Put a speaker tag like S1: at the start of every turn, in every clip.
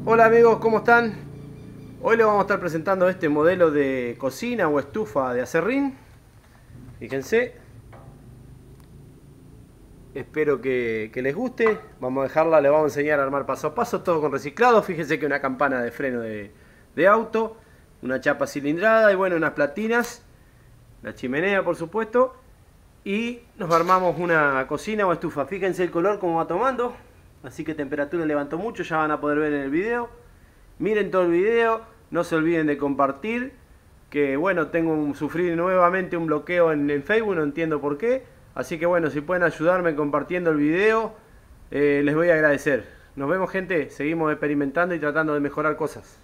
S1: Hola amigos, ¿cómo están? Hoy les vamos a estar presentando este modelo de cocina o estufa de acerrín. Fíjense, espero que les guste. Vamos a dejarla, les vamos a enseñar a armar paso a paso, todo con reciclado. Fíjense que una campana de freno de auto, una chapa cilindrada y bueno, unas platinas, la chimenea por supuesto. Y nos armamos una cocina o estufa. Fíjense el color como va tomando. Así que temperatura levantó mucho, ya van a poder ver en el video. Miren todo el video, no se olviden de compartir. Que bueno, sufrir nuevamente un bloqueo en Facebook, no entiendo por qué. Así que bueno, si pueden ayudarme compartiendo el video, les voy a agradecer. Nos vemos gente, seguimos experimentando y tratando de mejorar cosas.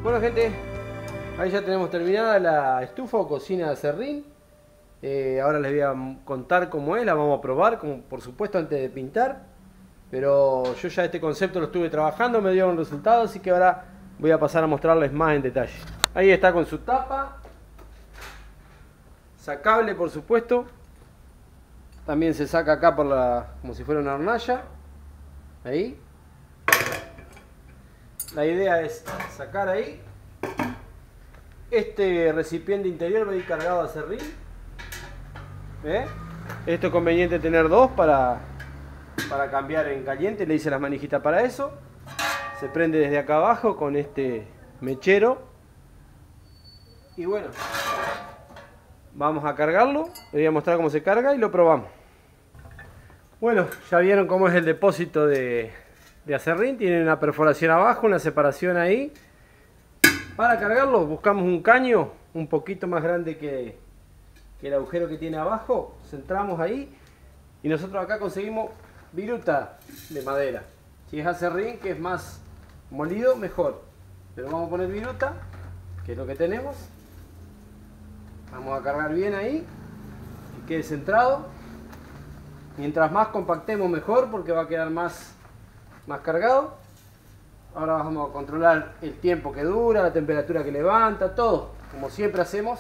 S1: Bueno gente, ahí ya tenemos terminada la estufa o cocina de aserrín. Ahora les voy a contar cómo es, la vamos a probar, como por supuesto antes de pintar. Pero yo ya este concepto lo estuve trabajando, me dio un resultado, así que ahora voy a pasar a mostrarles más en detalle. Ahí está con su tapa, sacable por supuesto. También se saca acá por como si fuera una hornalla. Ahí. La idea es sacar ahí. Este recipiente interior va a ir cargado de aserrín. Esto es conveniente tener dos para cambiar en caliente. Le hice las manijitas para eso. Se prende desde acá abajo con este mechero. Y bueno, vamos a cargarlo. Les voy a mostrar cómo se carga y lo probamos. Bueno, ya vieron cómo es el depósito de aserrín. Tiene una perforación abajo, una separación ahí. Para cargarlo buscamos un caño un poquito más grande que el agujero que tiene abajo. Centramos ahí y nosotros acá conseguimos viruta de madera. Si es aserrín, que es más molido, mejor. Pero vamos a poner viruta, que es lo que tenemos. Vamos a cargar bien ahí, que quede centrado. Mientras más compactemos mejor, porque va a quedar más cargado. Ahora vamos a controlar el tiempo que dura, la temperatura que levanta, todo, como siempre hacemos.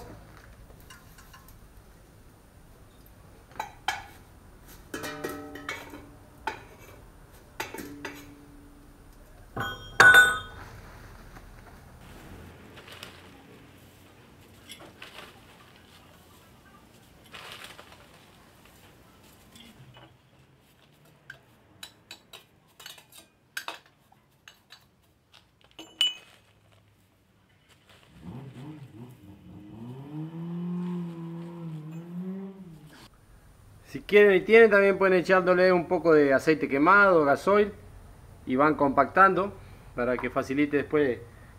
S1: Si quieren y tienen, también pueden echándole un poco de aceite quemado, gasoil, y van compactando para que facilite después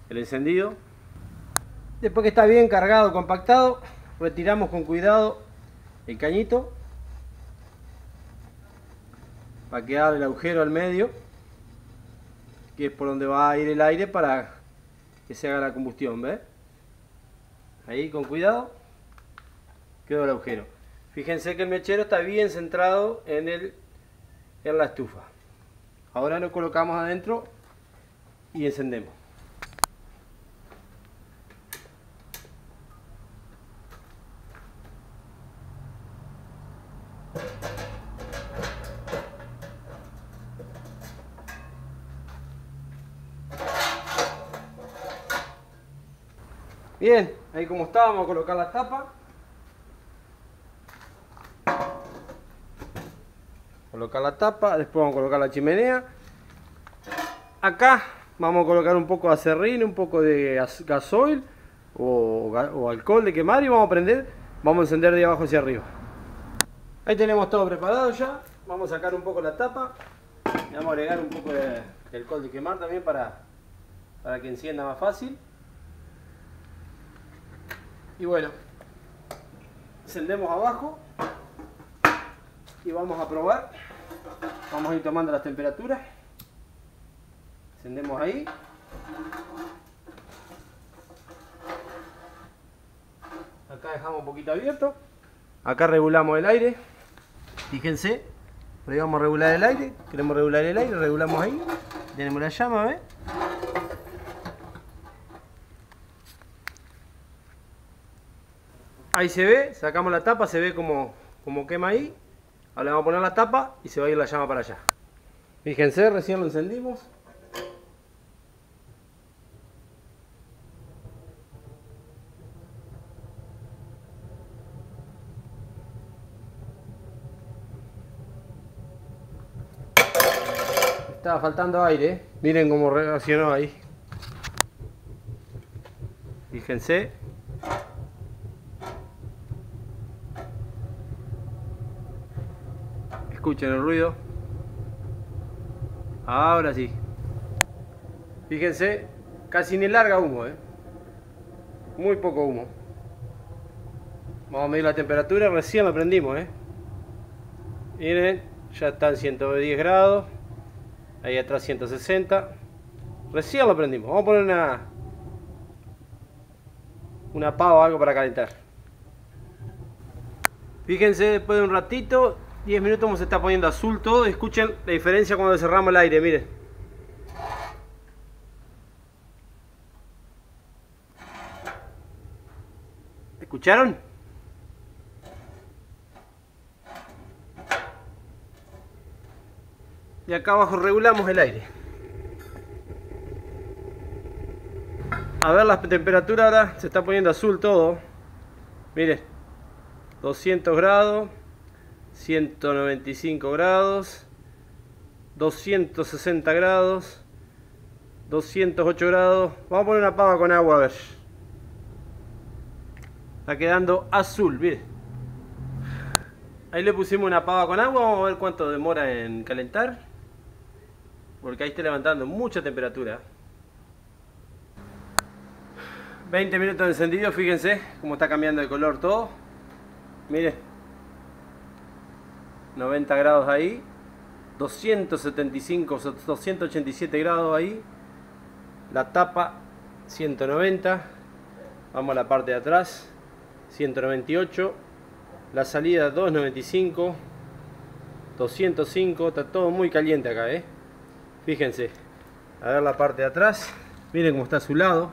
S1: el encendido. Después que está bien cargado, compactado, retiramos con cuidado el cañito para que abra el agujero al medio, que es por donde va a ir el aire para que se haga la combustión. ¿Ves? Ahí con cuidado quedó el agujero. Fíjense que el mechero está bien centrado en la estufa. Ahora lo colocamos adentro y encendemos. Bien, ahí como está, vamos a colocar la tapa. Colocar la tapa, después vamos a colocar la chimenea. Acá vamos a colocar un poco de aserrín, un poco de gasoil o alcohol de quemar y vamos a prender, vamos a encender de abajo hacia arriba. Ahí tenemos todo preparado ya. Vamos a sacar un poco la tapa y vamos a agregar un poco de alcohol de quemar también para que encienda más fácil. Y bueno, encendemos abajo y vamos a probar. Vamos a ir tomando las temperaturas. Encendemos ahí. Acá dejamos un poquito abierto. Acá regulamos el aire. Fíjense, por ahí vamos a regular el aire. Queremos regular el aire, regulamos ahí. Tenemos la llama, ¿ves? Ahí se ve, sacamos la tapa, se ve como quema ahí. Ahora vamos a poner la tapa y se va a ir la llama para allá. Fíjense, recién lo encendimos. Estaba faltando aire, ¿eh? Miren cómo reaccionó ahí. Fíjense. Escuchen el ruido. Ahora sí. Fíjense, casi ni larga humo, muy poco humo. Vamos a medir la temperatura, recién lo prendimos, Miren, ya están 110 grados. Ahí atrás 160. Recién lo prendimos. Vamos a poner una pava o algo para calentar. Fíjense, después de un ratito, 10 minutos, como se está poniendo azul todo. Escuchen la diferencia cuando cerramos el aire, miren. ¿Escucharon? Y acá abajo regulamos el aire. A ver la temperatura ahora, se está poniendo azul todo. Miren, 200 grados, 195 grados, 260 grados, 208 grados. Vamos a poner una pava con agua a ver. Está quedando azul, miren. Ahí le pusimos una pava con agua, vamos a ver cuánto demora en calentar. Porque ahí está levantando mucha temperatura. 20 minutos de encendido, fíjense cómo está cambiando de color todo. Miren, 90 grados ahí, 275, 287 grados ahí. La tapa 190. Vamos a la parte de atrás, 198. La salida 295, 205. Está todo muy caliente acá, Fíjense, a ver la parte de atrás. Miren cómo está a su lado.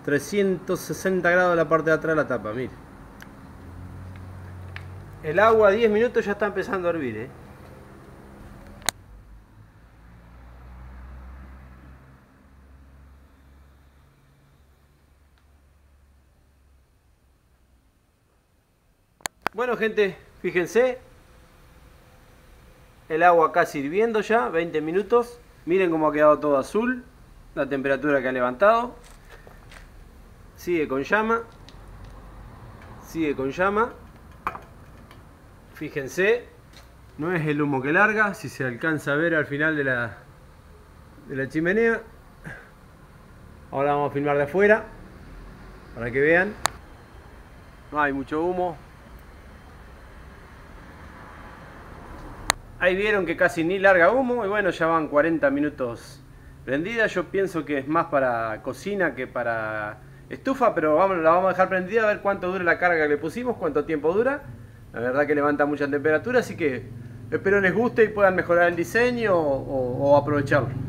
S1: ...360 grados la parte de atrás de la tapa, miren. El agua a 10 minutos ya está empezando a hervir, Bueno, gente, fíjense. El agua casi hirviendo ya, 20 minutos. Miren cómo ha quedado todo azul. La temperatura que ha levantado. Sigue con llama. Sigue con llama. Fíjense. No es el humo que larga. Si se alcanza a ver al final de la chimenea. Ahora vamos a filmar de afuera. Para que vean. No hay mucho humo. Ahí vieron que casi ni larga humo. Y bueno, ya van 40 minutos prendida. Yo pienso que es más para cocina que para estufa, pero la vamos a dejar prendida a ver cuánto dura la carga que le pusimos, cuánto tiempo dura. La verdad que levanta mucha temperatura, así que espero les guste y puedan mejorar el diseño o aprovecharlo.